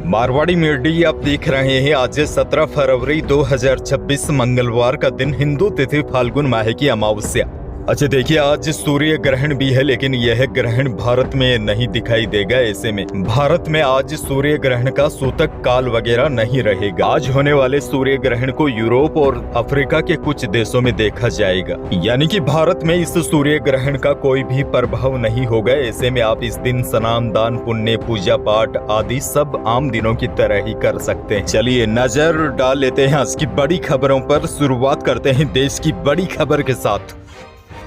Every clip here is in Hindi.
मारवाड़ी मीडिया आप देख रहे हैं। आज 17 फरवरी 2026 मंगलवार का दिन, हिंदू तिथि फाल्गुन माह की अमावस्या। अच्छा देखिए, आज सूर्य ग्रहण भी है, लेकिन यह ग्रहण भारत में नहीं दिखाई देगा। ऐसे में भारत में आज सूर्य ग्रहण का सूतक काल वगैरह नहीं रहेगा। आज होने वाले सूर्य ग्रहण को यूरोप और अफ्रीका के कुछ देशों में देखा जाएगा, यानी कि भारत में इस सूर्य ग्रहण का कोई भी प्रभाव नहीं होगा। ऐसे में आप इस दिन स्नान, दान, पुण्य, पूजा पाठ आदि सब आम दिनों की तरह ही कर सकते हैं। चलिए नजर डाल लेते हैं आज की बड़ी खबरों पर। शुरुआत करते हैं देश की बड़ी खबर के साथ।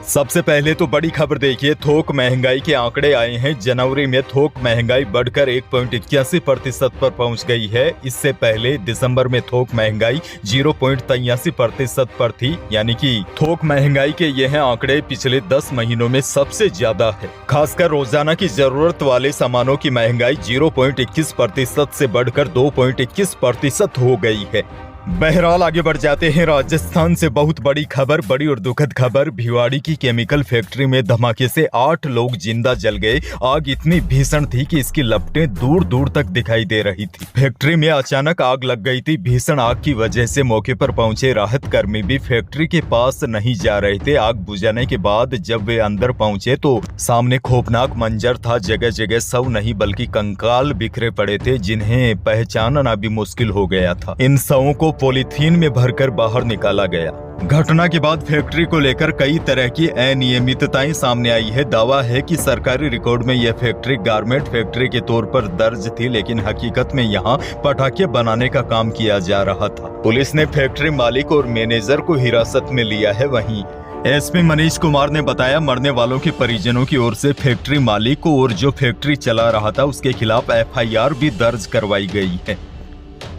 सबसे पहले तो बड़ी खबर देखिए, थोक महंगाई के आंकड़े आए हैं। जनवरी में थोक महंगाई बढ़कर 1.81% पर पहुंच गई है। इससे पहले दिसंबर में थोक महंगाई 0.83% पर थी, यानी कि थोक महंगाई के यह आंकड़े पिछले 10 महीनों में सबसे ज्यादा है। खासकर रोजाना की जरूरत वाले सामानों की महंगाई 0.21% से बढ़कर 2.21% हो गई है। बहरहाल आगे बढ़ जाते हैं राजस्थान से। बहुत बड़ी खबर, बड़ी और दुखद खबर। भिवाड़ी की केमिकल फैक्ट्री में धमाके से 8 लोग जिंदा जल गए। आग इतनी भीषण थी कि इसकी लपटें दूर दूर तक दिखाई दे रही थी। फैक्ट्री में अचानक आग लग गई थी। भीषण आग की वजह से मौके पर पहुंचे राहत कर्मी भी फैक्ट्री के पास नहीं जा रहे थे। आग बुझाने के बाद जब वे अंदर पहुंचे तो सामने खौफनाक मंजर था। जगह जगह शव नहीं बल्कि कंकाल बिखरे पड़े थे, जिन्हें पहचानना भी मुश्किल हो गया था। इन शवों को पॉलीथीन में भरकर बाहर निकाला गया। घटना के बाद फैक्ट्री को लेकर कई तरह की अनियमितताएं सामने आई है। दावा है कि सरकारी रिकॉर्ड में यह फैक्ट्री गारमेंट फैक्ट्री के तौर पर दर्ज थी, लेकिन हकीकत में यहां पटाखे बनाने का काम किया जा रहा था। पुलिस ने फैक्ट्री मालिक और मैनेजर को हिरासत में लिया है। वहीं एसपी मनीष कुमार ने बताया, मरने वालों के परिजनों की ओर से फैक्ट्री मालिक को और जो फैक्ट्री चला रहा था उसके खिलाफ FIR भी दर्ज करवाई गई है।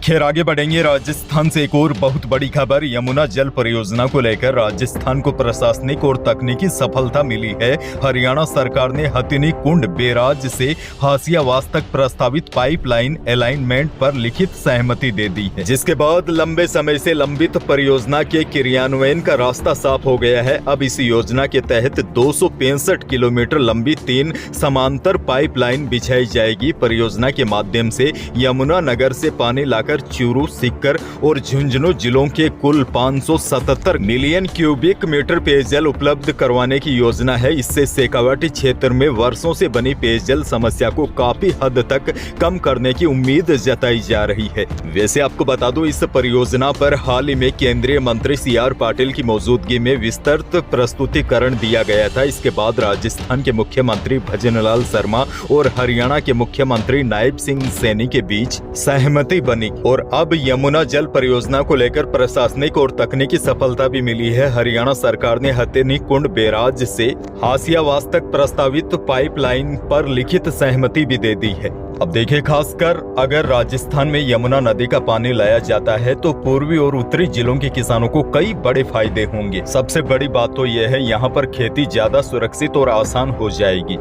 खैर आगे बढ़ेंगे। राजस्थान से एक और बहुत बड़ी खबर। यमुना जल परियोजना को लेकर राजस्थान को प्रशासनिक और तकनीकी सफलता मिली है। हरियाणा सरकार ने हथिनी कुंड बैराज से हासियावास तक प्रस्तावित पाइपलाइन अलाइनमेंट पर लिखित सहमति दे दी है, जिसके बाद लंबे समय से लंबित परियोजना के क्रियान्वयन का रास्ता साफ हो गया है। अब इस योजना के तहत 265 किलोमीटर लंबी 3 समांतर पाइपलाइन बिछाई जाएगी। परियोजना के माध्यम से यमुना नगर से पानी लाकर चूरू, सीकर और झुंझुनू जिलों के कुल 577 मिलियन क्यूबिक मीटर पेयजल उपलब्ध करवाने की योजना है। इससे शेखावाटी क्षेत्र में वर्षों से बनी पेयजल समस्या को काफी हद तक कम करने की उम्मीद जताई जा रही है। वैसे आपको बता दूं, इस परियोजना पर हाल ही में केंद्रीय मंत्री CR पाटिल की मौजूदगी में विस्तृत प्रस्तुतिकरण दिया गया था। इसके बाद राजस्थान के मुख्यमंत्री भजनलाल शर्मा और हरियाणा के मुख्यमंत्री नायब सिंह सैनी के बीच सहमति बनी और अब यमुना जल परियोजना को लेकर प्रशासनिक और तकनीकी सफलता भी मिली है। हरियाणा सरकार ने हथिनी कुंड बैराज से हासियावास तक प्रस्तावित पाइपलाइन पर लिखित सहमति भी दे दी है। अब देखिए, खासकर अगर राजस्थान में यमुना नदी का पानी लाया जाता है तो पूर्वी और उत्तरी जिलों के किसानों को कई बड़े फायदे होंगे। सबसे बड़ी बात तो यह है, यहाँ पर खेती ज्यादा सुरक्षित और आसान हो जाएगी।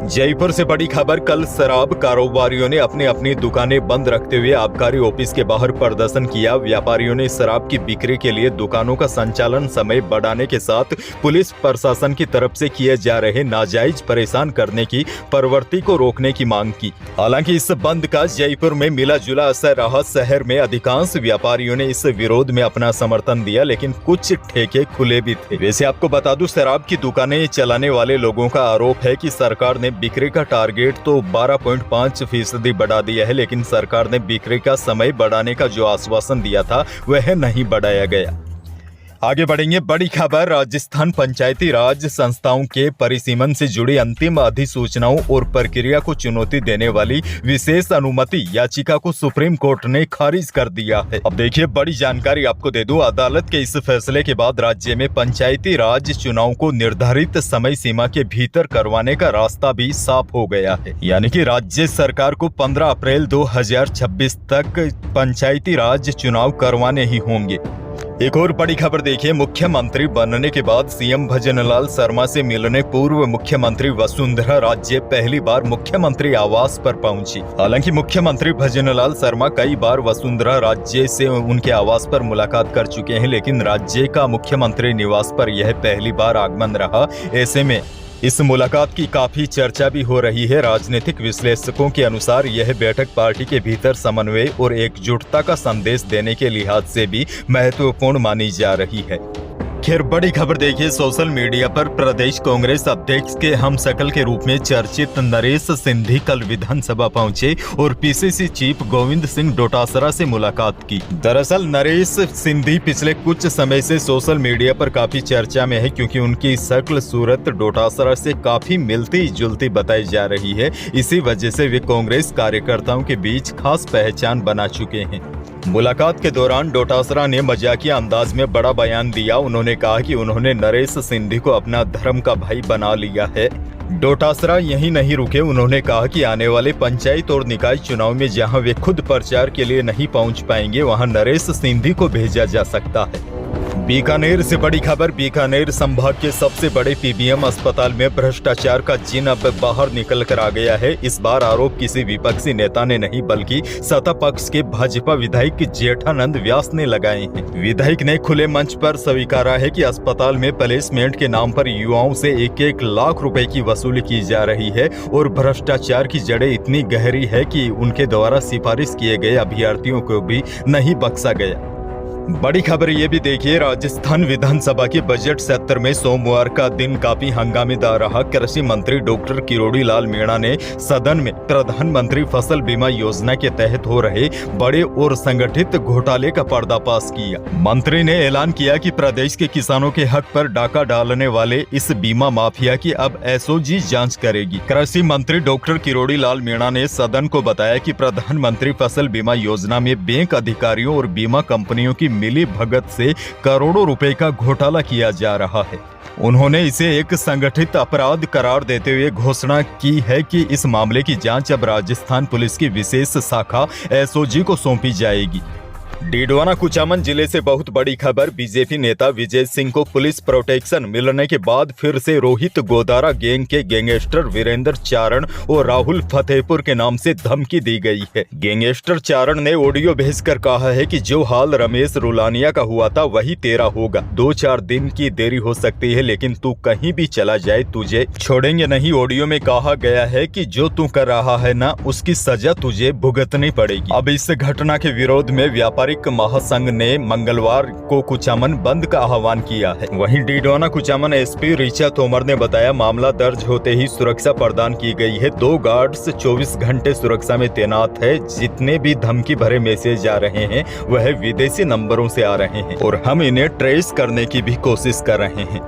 जयपुर से बड़ी खबर। कल शराब कारोबारियों ने अपनी अपनी दुकानें बंद रखते हुए आबकारी ऑफिस के बाहर प्रदर्शन किया। व्यापारियों ने शराब की बिक्री के लिए दुकानों का संचालन समय बढ़ाने के साथ पुलिस प्रशासन की तरफ से किए जा रहे नाजायज परेशान करने की प्रवृत्ति को रोकने की मांग की। हालांकि इस बंद का जयपुर में मिला जुला असर रहा। शहर में अधिकांश व्यापारियों ने इस विरोध में अपना समर्थन दिया, लेकिन कुछ ठेके खुले भी थे। वैसे आपको बता दूं, शराब की दुकानें चलाने वाले लोगों का आरोप है कि सरकार ने बिक्री का टारगेट तो 12.5% बढ़ा दिया है, लेकिन सरकार ने बिक्री का समय बढ़ाने का जो आश्वासन दिया था वह नहीं बढ़ाया गया। आगे बढ़ेंगे। बड़ी खबर। राजस्थान पंचायती राज संस्थाओं के परिसीमन से जुड़ी अंतिम अधिसूचनाओं और प्रक्रिया को चुनौती देने वाली विशेष अनुमति याचिका को सुप्रीम कोर्ट ने खारिज कर दिया है। अब देखिए, बड़ी जानकारी आपको दे दूं। अदालत के इस फैसले के बाद राज्य में पंचायती राज चुनाव को निर्धारित समय सीमा के भीतर करवाने का रास्ता भी साफ हो गया है, यानी कि राज्य सरकार को 15 अप्रैल 2026 तक पंचायती राज चुनाव करवाने ही होंगे। एक और बड़ी खबर देखिए। मुख्यमंत्री बनने के बाद सीएम भजनलाल शर्मा से मिलने पूर्व मुख्यमंत्री वसुंधरा राजे पहली बार मुख्यमंत्री आवास पर पहुंची। हालांकि मुख्यमंत्री भजनलाल शर्मा कई बार वसुंधरा राजे से उनके आवास पर मुलाकात कर चुके हैं, लेकिन राज्य का मुख्यमंत्री निवास पर यह पहली बार आगमन रहा। ऐसे में इस मुलाकात की काफी चर्चा भी हो रही है। राजनीतिक विश्लेषकों के अनुसार यह बैठक पार्टी के भीतर समन्वय और एकजुटता का संदेश देने के लिहाज से भी महत्वपूर्ण मानी जा रही है। खैर, बड़ी खबर देखिए, सोशल मीडिया पर प्रदेश कांग्रेस अध्यक्ष के हमशक्ल के रूप में चर्चित नरेश सिंधी कल विधानसभा पहुंचे और पीसीसी चीफ गोविंद सिंह डोटासरा से मुलाकात की। दरअसल नरेश सिंधी पिछले कुछ समय से सोशल मीडिया पर काफी चर्चा में है, क्योंकि उनकी शक्ल सूरत डोटासरा से काफी मिलती जुलती बताई जा रही है। इसी वजह से वे कांग्रेस कार्यकर्ताओं के बीच खास पहचान बना चुके हैं। मुलाकात के दौरान डोटासरा ने मजाकिया अंदाज में बड़ा बयान दिया। उन्होंने कहा कि उन्होंने नरेश सिंधी को अपना धर्म का भाई बना लिया है। डोटासरा यहीं नहीं रुके, उन्होंने कहा कि आने वाले पंचायत और निकाय चुनाव में जहां वे खुद प्रचार के लिए नहीं पहुंच पाएंगे, वहां नरेश सिंधी को भेजा जा सकता है। बीकानेर से बड़ी खबर, बीकानेर संभाग के सबसे बड़े पीबीएम अस्पताल में भ्रष्टाचार का जिन अब बाहर निकल कर आ गया है। इस बार आरोप किसी विपक्षी नेता ने नहीं, बल्कि सत्ता पक्ष के भाजपा विधायक जेठानंद व्यास ने लगाए हैं। विधायक ने खुले मंच पर स्वीकारा है कि अस्पताल में प्लेसमेंट के नाम पर युवाओं से 1-1 लाख रुपए की वसूली की जा रही है और भ्रष्टाचार की जड़ें इतनी गहरी है कि उनके द्वारा सिफारिश किए गए अभ्यर्थियों को भी नहीं बख्शा गया। बड़ी खबर ये भी देखिए, राजस्थान विधानसभा के बजट सत्र में सोमवार का दिन काफी हंगामेदार रहा। कृषि मंत्री डॉक्टर किरोड़ी लाल मीणा ने सदन में प्रधानमंत्री फसल बीमा योजना के तहत हो रहे बड़े और संगठित घोटाले का पर्दाफाश किया। मंत्री ने ऐलान किया कि प्रदेश के किसानों के हक पर डाका डालने वाले इस बीमा माफिया की अब एसओजी जांच करेगी। कृषि मंत्री डॉक्टर किरोड़ी लाल मीणा ने सदन को बताया कि प्रधानमंत्री फसल बीमा योजना में बैंक अधिकारियों और बीमा कंपनियों की मिली भगत से करोड़ों रुपए का घोटाला किया जा रहा है। उन्होंने इसे एक संगठित अपराध करार देते हुए घोषणा की है कि इस मामले की जांच अब राजस्थान पुलिस की विशेष शाखा एसओजी को सौंपी जाएगी। डीडवाना कुचामन जिले से बहुत बड़ी खबर, बीजेपी नेता विजय सिंह को पुलिस प्रोटेक्शन मिलने के बाद फिर से रोहित गोदारा गैंग के गैंगस्टर वीरेंद्र चारण और राहुल फतेहपुर के नाम से धमकी दी गई है। गैंगस्टर चारण ने ऑडियो भेजकर कहा है कि जो हाल रमेश रुलानिया का हुआ था वही तेरा होगा। 2-4 दिन की देरी हो सकती है, लेकिन तू कहीं भी चला जाए तुझे छोड़ेंगे नहीं। ऑडियो में कहा गया है कि जो तू कर रहा है ना, उसकी सजा तुझे भुगतनी पड़ेगी। अब इस घटना के विरोध में व्यापारिक महासंघ ने मंगलवार को कुचामन बंद का आह्वान किया है। वहीं डीडवाना कुचामन एसपी ऋचा तोमर ने बताया, मामला दर्ज होते ही सुरक्षा प्रदान की गई है। 2 गार्ड्स 24 घंटे सुरक्षा में तैनात है। जितने भी धमकी भरे मैसेज आ रहे हैं वह विदेशी नंबरों से आ रहे हैं और हम इन्हें ट्रेस करने की भी कोशिश कर रहे हैं।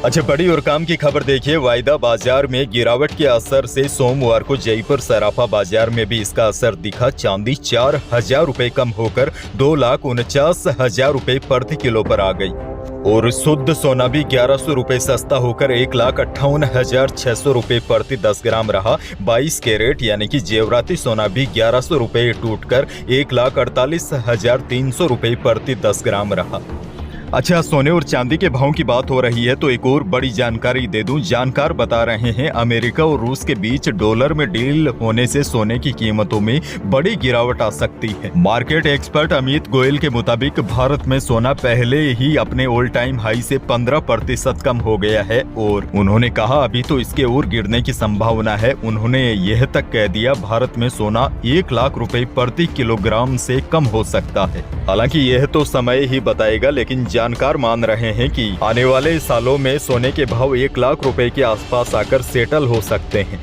अच्छा, बड़ी और काम की खबर देखिए, वायदा बाजार में गिरावट के असर से सोमवार को जयपुर सराफा बाजार में भी इसका असर दिखा। चांदी 4,000 रुपए कम होकर 2,49,000 रुपए प्रति किलो पर आ गई और शुद्ध सोना भी 1,100 रुपए सस्ता होकर 1,58,600 रुपए प्रति 10 ग्राम रहा। 22 कैरेट यानी कि जेवराती सोना भी 1,100 रुपए टूटकर 1,48,300 रुपए प्रति 10 ग्राम रहा। अच्छा, सोने और चांदी के भाव की बात हो रही है तो एक और बड़ी जानकारी दे दूं। जानकार बता रहे हैं, अमेरिका और रूस के बीच डॉलर में डील होने से सोने की कीमतों में बड़ी गिरावट आ सकती है। मार्केट एक्सपर्ट अमित गोयल के मुताबिक भारत में सोना पहले ही अपने ऑल टाइम हाई से 15% कम हो गया है और उन्होंने कहा अभी तो इसके और गिरने की संभावना है। उन्होंने यह तक कह दिया, भारत में सोना 1 लाख रुपए प्रति किलोग्राम से कम हो सकता है। हालांकि यह तो समय ही बताएगा, लेकिन जानकार मान रहे हैं कि आने वाले सालों में सोने के भाव 1 लाख रुपए के आसपास आकर सेटल हो सकते हैं।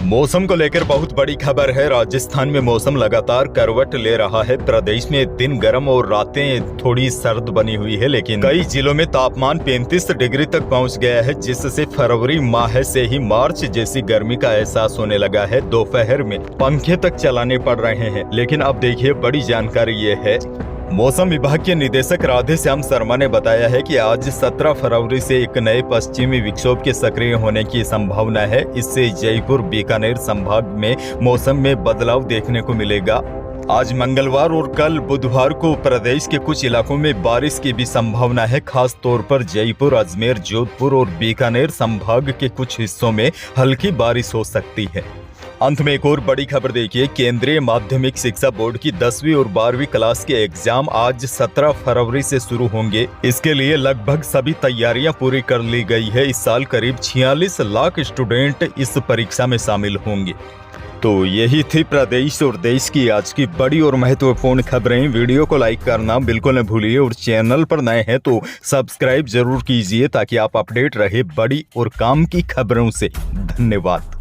मौसम को लेकर बहुत बड़ी खबर है। राजस्थान में मौसम लगातार करवट ले रहा है। प्रदेश में दिन गर्म और रातें थोड़ी सर्द बनी हुई है, लेकिन कई जिलों में तापमान 35 डिग्री तक पहुंच गया है, जिससे फरवरी माह से ही मार्च जैसी गर्मी का एहसास होने लगा है। दोपहर में पंखे तक चलाने पड़ रहे हैं। लेकिन अब देखिए, बड़ी जानकारी ये है, मौसम विभाग के निदेशक राधे श्याम शर्मा ने बताया है कि आज 17 फरवरी से एक नए पश्चिमी विक्षोभ के सक्रिय होने की संभावना है। इससे जयपुर बीकानेर संभाग में मौसम में बदलाव देखने को मिलेगा। आज मंगलवार और कल बुधवार को प्रदेश के कुछ इलाकों में बारिश की भी संभावना है। खास तौर पर जयपुर, अजमेर, जोधपुर और बीकानेर संभाग के कुछ हिस्सों में हल्की बारिश हो सकती है। अंत में एक और बड़ी खबर देखिए, केंद्रीय माध्यमिक शिक्षा बोर्ड की 10वीं और 12वीं क्लास के एग्जाम आज 17 फरवरी से शुरू होंगे। इसके लिए लगभग सभी तैयारियां पूरी कर ली गई है। इस साल करीब 46 लाख स्टूडेंट इस परीक्षा में शामिल होंगे। तो यही थी प्रदेश और देश की आज की बड़ी और महत्वपूर्ण खबरें। वीडियो को लाइक करना बिल्कुल न भूलिए और चैनल पर नए हैं तो सब्सक्राइब जरूर कीजिए ताकि आप अपडेट रहे बड़ी और काम की खबरों से। धन्यवाद।